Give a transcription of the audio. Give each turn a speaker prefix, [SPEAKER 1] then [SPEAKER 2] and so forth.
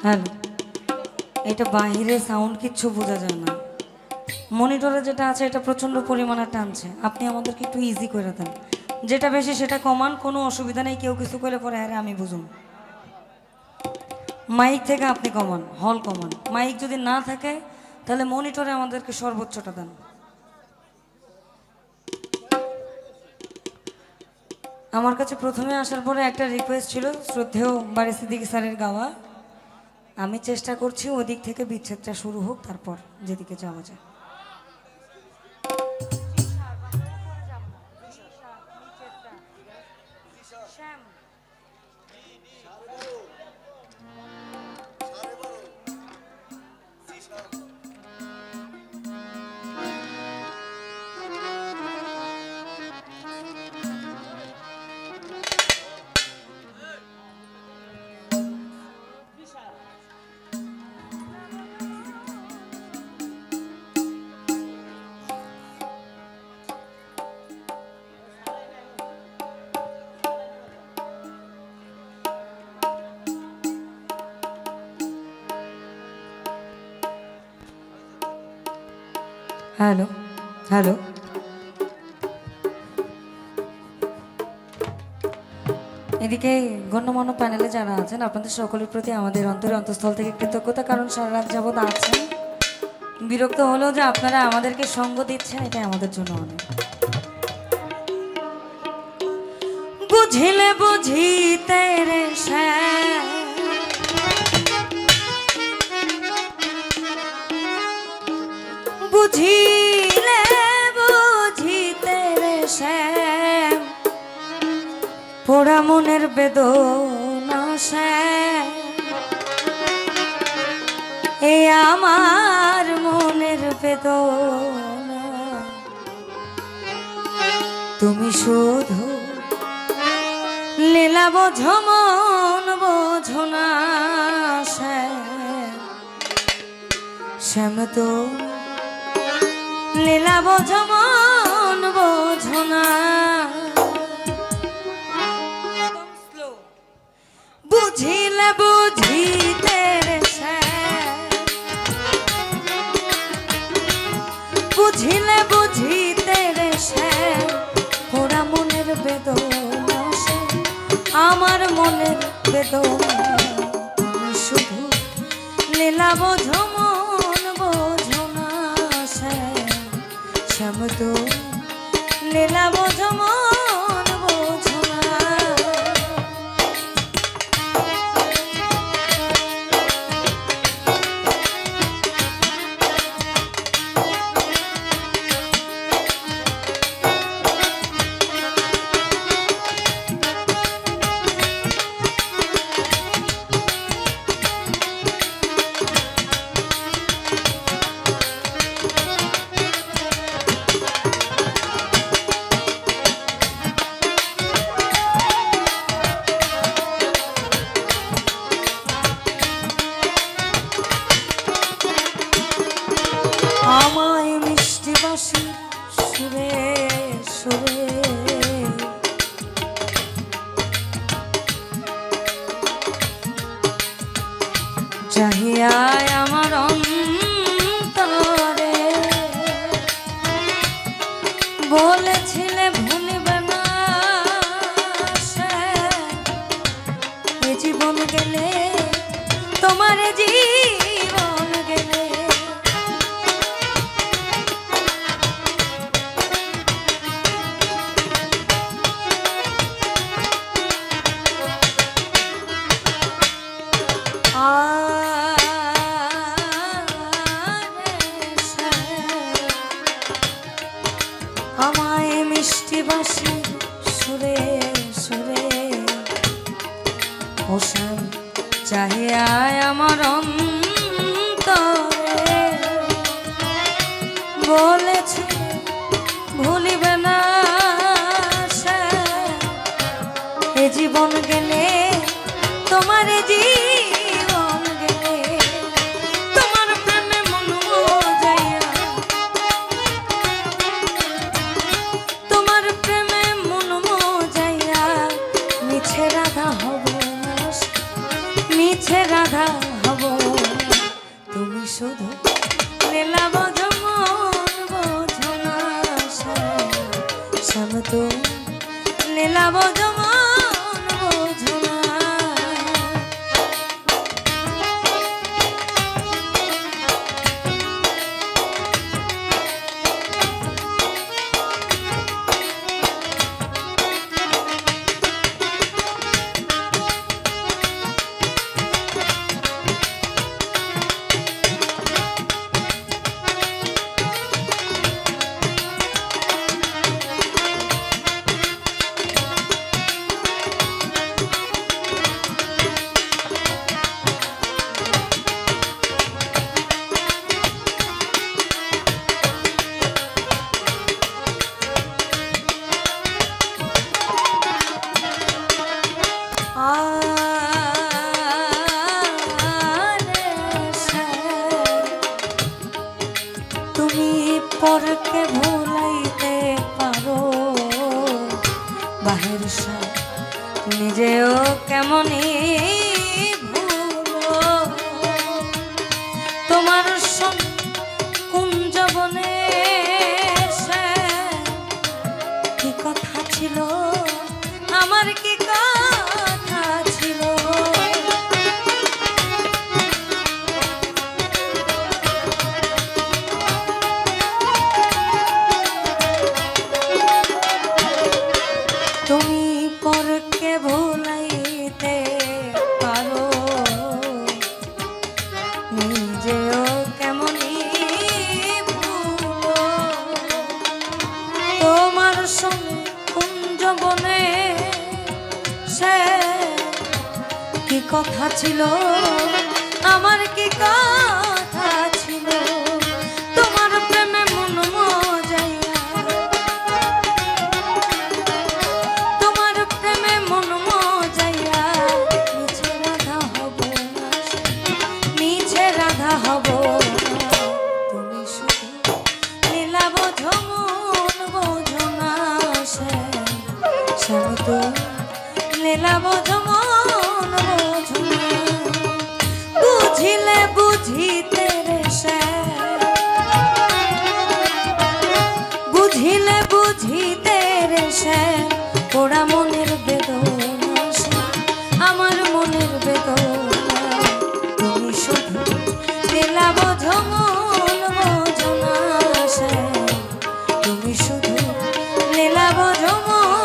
[SPEAKER 1] Hello, এটা বাহিরে sound কিচ্ছু বোঝা যায় না। মনিটরে যেটা আছে এটা প্রচণ্ড পরিমাণে টানছে। আপনি আমাদেরকে একটু ইজি করে দেন, যেটা বেশি সেটা কমান, কোনো অসুবিধা নেই। কেউ কিছু করে পরে আরে আমি বুঝুন। মাইক থেকে আপনি কমান, হল কমান। মাইক যদি না থাকে তাহলে মনিটরে আমাদেরকে সর্বোচ্চটা দেন। আমার কাছে প্রথমে আসার পরে একটা রিকোয়েস্ট ছিল, শ্রদ্ধেয় বারী সিদ্দিকী স্যারের গাওয়া। আমি চেষ্টা করছি ওদিক থেকে বিচ্ছেদটা শুরু হোক, তারপর যেদিকে যাওয়া যায়। হ্যালো হ্যালো, এদিকে গণ্যমান্য প্যানেলে যারা আছেন আপনাদের সকলের প্রতি আমাদের অন্তঃস্থল থেকে কৃতজ্ঞতা, কারণ সারা রাত যাবৎ আছেন। বিরক্ত হলেও যে আপনারা আমাদেরকে সঙ্গ দিচ্ছেন, এটাই আমাদের জন্য অনেক। বুঝিলে বুঝিতে রে বুঝিলে বুঝিতে রে শ্যাম, পোড়া মনের বেদনা শ্যাম, এই আমার মনের বেদনা। তুমি শুধু লীলা বোঝো মন বোঝো না শ্যাম, শ্যাম তো লীলা বোঝো মন বোঝো না। বুঝিলে বুঝিতে রে শ্যাম, বুঝিলে বুঝিতে রে শ্যাম, পোড়া মনের বেদনা শ্যাম, আমার মনের বেদনা। তুমি শুধু লীলা বোঝো মন বোঝো না শ্যাম, শ্যাম তো লীলা বোঝো মন বোঝো না। আমায় মিষ্টি বাসি সুরে সুরে চাহিয়ায় আমার অন্তরে বলেছিলে ভুলিবে না এ জীবন গেলে, তোমার জীবন গেলে। আমায় মিষ্টি বাসি সুরে সুরে ও শ্যাম চাহিয়ায় আমার অন্তরে বলেছে ভুলিবে না শ্যাম, এ জীবন গেলে, তোমার জীবন গেলে। তোমার প্রেমে মন যাইয়া, তোমার প্রেমে মন যাইয়া মিছে রাধা হব না, মিছে রাধা হব তো লীলা বোঝো মন বোঝো না। তুমি পরকে ভুলাইতে পারো বাহির নিজেও কেমনই ভুলো। তোমার কুঞ্জ বনে কি কথা ছিল, আমার কি কথা ছিল। তুমি পরকে ভুলাইতে পারো নিজেও কেমনই ভুলো। তোমার সঙ্গে কুঞ্জ বনে সে কি কথা ছিল, আমার কি কথা ছিল। তোমার প্রেমে মন মজাইয়া, তোমার প্রেমে মন মজাইয়া নিচে রাধা হব না, নিচে রাধা হব না। তুমি শুধু লীলা বোঝো মন বোঝো না, শ্যাম তো লীলা বোঝো মন বোঝো না। বুঝিলে বুঝিতে রে শ্যাম, বুঝিলে বুঝিতে রে শ্যাম, পোড়া মনের বেদনা আমার মনের বেদনা। তুমি শুধু লীলা বোঝো মন বোঝো না শ্যাম, তুমি শুধু লীলা বোঝো মন